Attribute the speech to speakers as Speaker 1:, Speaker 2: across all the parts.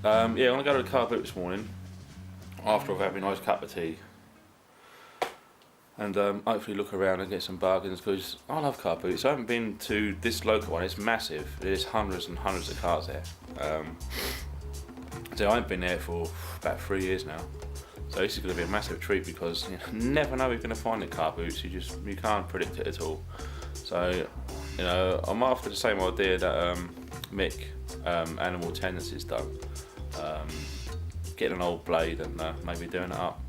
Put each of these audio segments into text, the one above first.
Speaker 1: Yeah, I'm going to go to the car boot this morning after I've had a nice cup of tea and hopefully look around and get some bargains, because I love car boots. I haven't been to this local one, it's massive, there's hundreds and hundreds of cars there. So I haven't been there for about 3 years now, so this is going to be a massive treat, because you never know where you're going to find the car boots. You can't predict it at all. So I'm after the same idea that Mick, Animal Tendencies, done. Getting an old blade and maybe doing it up.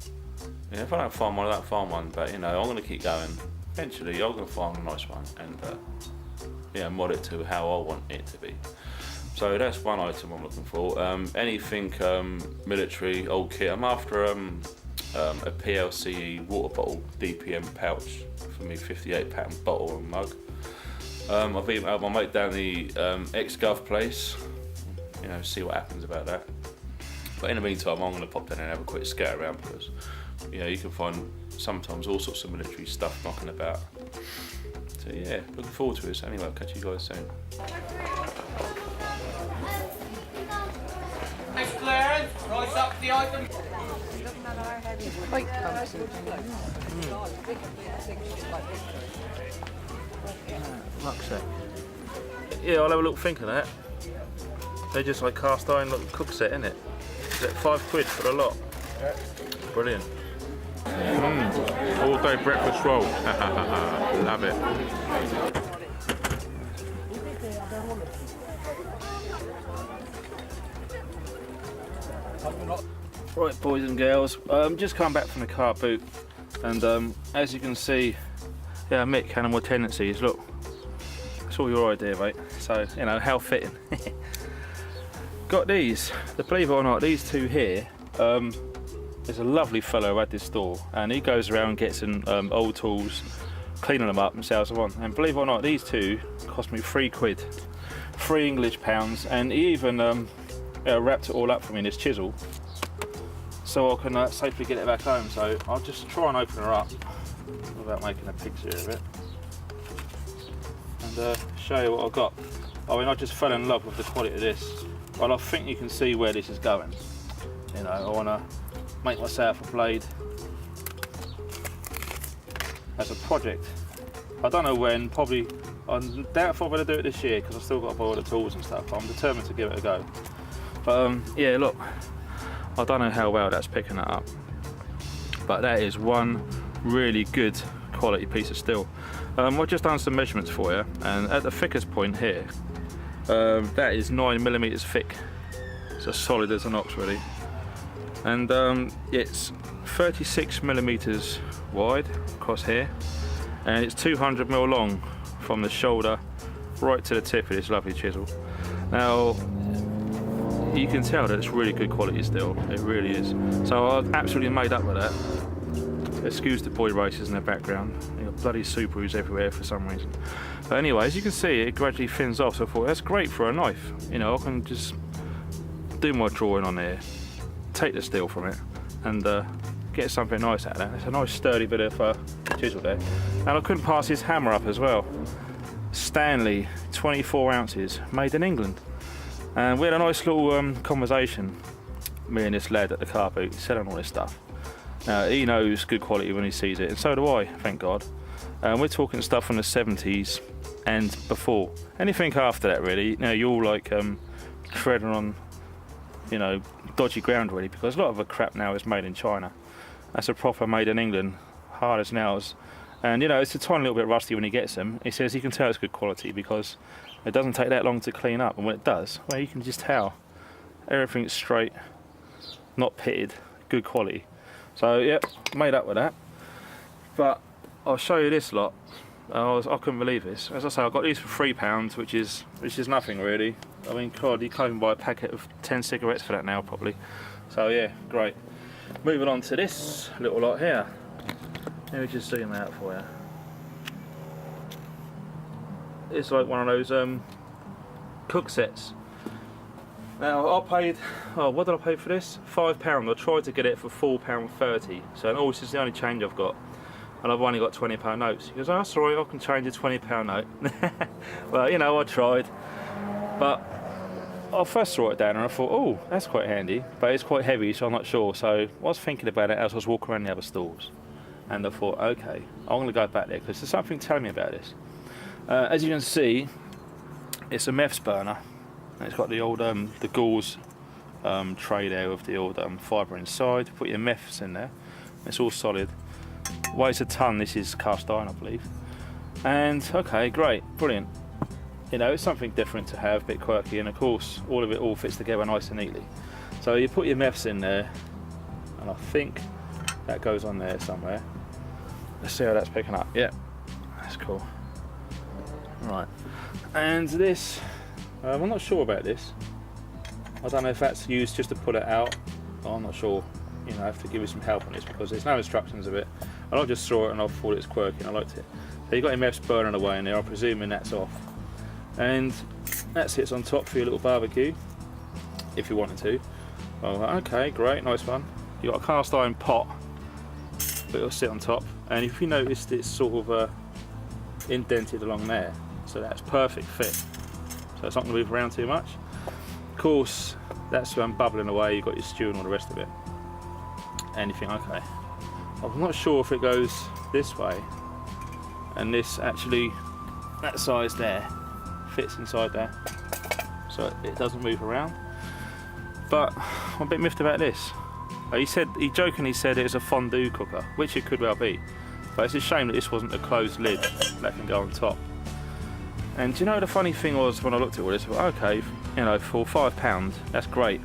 Speaker 1: If I don't find one, I don't find one, but I'm going to keep going. Eventually I'm going to find a nice one and mod it to how I want it to be. So that's one item I'm looking for. Anything military, old kit. I'm after a PLCE water bottle DPM pouch for me £58 bottle and mug. I've even had my mate down the ex-Gov place, see what happens about that. But in the meantime, I'm going to pop down and have a quick scout around, because you can find sometimes all sorts of military stuff knocking about. So yeah, looking forward to it. So anyway, I'll catch you guys soon.
Speaker 2: Nice clearance, price up the item.
Speaker 3: Quite comfy.
Speaker 1: Rucksack. Yeah, I'll have a little think of that. They're just like cast iron little cook set, isn't it? Is it £5 for the lot? Yeah. Brilliant.
Speaker 4: All day breakfast roll. Love it.
Speaker 1: Right, boys and girls, just come back from the car boot, and as you can see, Mick, Animal Tendencies, look, it's all your idea, mate. So how fitting. Got these. Believe it or not, these two here. There's a lovely fellow who had this store, and he goes around and gets in old tools, cleaning them up and sells them on. And believe it or not, these two cost me £3, £3 and he even wrapped it all up for me in this chisel, so I can safely get it back home. So I'll just try and open her up without making a picture of it, and show you what I've got. I mean, I just fell in love with the quality of this. Well, I think you can see where this is going. I want to make myself a blade as a project. I don't know when, probably, I doubt if I'm going to do it this year, because I've still got to buy all the tools and stuff, but I'm determined to give it a go. But yeah, look, I don't know how well that's picking that up, but that is one really good quality piece of steel. I've just done some measurements for you, and at the thickest point here, that is 9mm thick. It's as solid as an ox, really. And it's 36mm wide across here, and it's 200mm long from the shoulder right to the tip of this lovely chisel. Now, you can tell that it's really good quality steel, it really is. So I've absolutely made up with that. Excuse the boy races in the background, you got bloody Subarus everywhere for some reason. But anyway, as you can see, it gradually thins off, so I thought that's great for a knife. I can just do my drawing on there, take the steel from it, and get something nice out of that. It's a nice sturdy bit of chisel there. And I couldn't pass his hammer up as well. Stanley, 24 ounces, made in England. And we had a nice little conversation, me and this lad at the car boot, selling all this stuff. Now, he knows good quality when he sees it, and so do I, thank God. We're talking stuff from the 70s and before. Anything after that, really. You're all like treading on, dodgy ground, really, because a lot of the crap now is made in China. That's a proper made in England, hard as nails. And it's a tiny little bit rusty when he gets them. He says he can tell it's good quality because it doesn't take that long to clean up, and when it does, well, you can just tell everything's straight, not pitted, good quality. So yeah, made up with that. But I'll show you this lot. I couldn't believe this. As I say, I got these for £3, which is nothing really. I mean, God, you can't even buy a packet of 10 cigarettes for that now, probably. So yeah, great. Moving on to this little lot here. Let me just zoom out for you. It's like one of those cook sets. Now I paid, what did I pay for this? £5. I tried to get it for £4.30. So this is the only change I've got, and I've only got £20 notes. He goes, oh, that's alright, I can change a £20 note. Well, I tried, but I first saw it down and I thought, oh, that's quite handy, but it's quite heavy, so I'm not sure. So I was thinking about it as I was walking around the other stalls, and I thought, okay, I'm going to go back there because there's something telling me about this. As you can see, it's a meths burner, and it's got the old the gauze tray there with the old fibre inside. Put your meths in there. It's all solid. Weighs a ton. This is cast iron, I believe. And okay, great, brilliant. You know, it's something different to have, a bit quirky, and of course, all of it all fits together nice and neatly. So you put your meths in there, and I think that goes on there somewhere. Let's see how that's picking up. Yeah, that's cool. Right, and this, I'm not sure about this. I don't know if that's used just to put it out. I'm not sure. You know, I have to give you some help on this because there's no instructions of it. And I just saw it and I thought it's quirky and I liked it. So you've got your meths burning away in there. I'm presuming that's off. And that sits on top for your little barbecue, if you wanted to. Oh, okay, great, nice one. You've got a cast iron pot, but it'll sit on top. And if you noticed, it's sort of indented along there, so that's perfect fit. So it's not going to move around too much. Of course, that's bubbling away. You've got your stew and all the rest of it. And you think, okay, I'm not sure if it goes this way, and this actually, that size there, fits inside there, so it doesn't move around. But I'm a bit miffed about this. He jokingly said it was a fondue cooker, which it could well be, but it's a shame that this wasn't a closed lid that can go on top. And do you know the funny thing was when I looked at all this? I thought, okay, you know, for £5 that's great,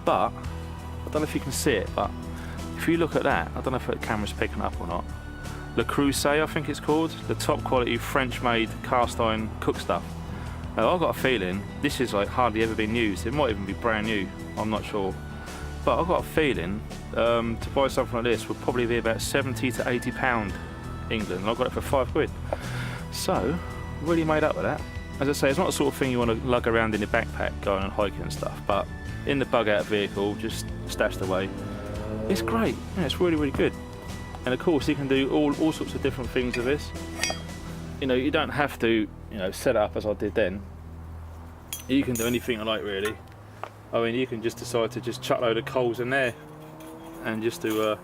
Speaker 1: but I don't know if you can see it, but if you look at that, I don't know if the camera's picking up or not. Le Creuset, I think it's called, the top quality French-made cast iron cook stuff. Now, I've got a feeling this is like hardly ever been used. It might even be brand new, I'm not sure. But I've got a feeling to buy something like this would probably be about £70 to £80 England, and I got it for £5. So, really made up with that. As I say, it's not the sort of thing you want to lug around in your backpack going and hiking and stuff, but in the bug out vehicle, just stashed away. It's great, yeah, it's really, really good. And of course, you can do all sorts of different things with this. You know, you don't have to, you know, set it up as I did then. You can do anything you like, really. I mean, you can just decide to just chuck a load of coals in there and just to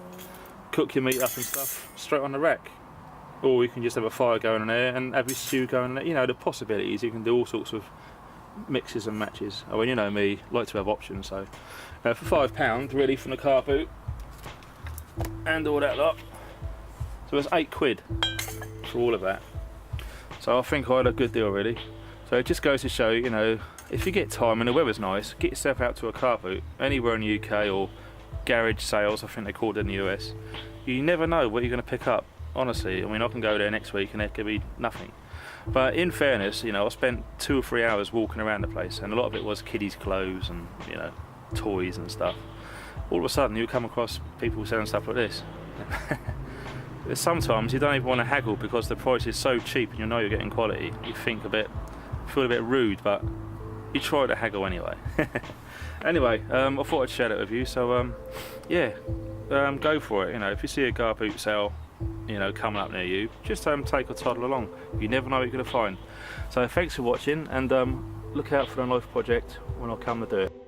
Speaker 1: cook your meat up and stuff straight on the rack. Or you can just have a fire going in there and have your stew going in there. You know, the possibilities, you can do all sorts of mixes and matches. I mean, you know me, like to have options, so. For £5, really, from the car boot and all that lot. So it's £8 for all of that. So I think I had a good deal really. So it just goes to show, you know, if you get time and the weather's nice, get yourself out to a car boot anywhere in the UK, or garage sales, I think they called it in the US. You never know what you're going to pick up, honestly. I mean, I can go there next week and there could be nothing. But in fairness, you know, I spent 2 or 3 hours walking around the place, and a lot of it was kiddies' clothes and, you know, toys and stuff. All of a sudden you come across people selling stuff like this. Sometimes you don't even want to haggle because the price is so cheap and you know you're getting quality. You feel a bit rude, but you try to haggle anyway. Anyway, I thought I'd share that with you. So yeah, go for it. You know, if you see a car boot sale, you know, coming up near you, just take a toddle along. You never know what you're going to find. So thanks for watching, and look out for the life project when I come to do it.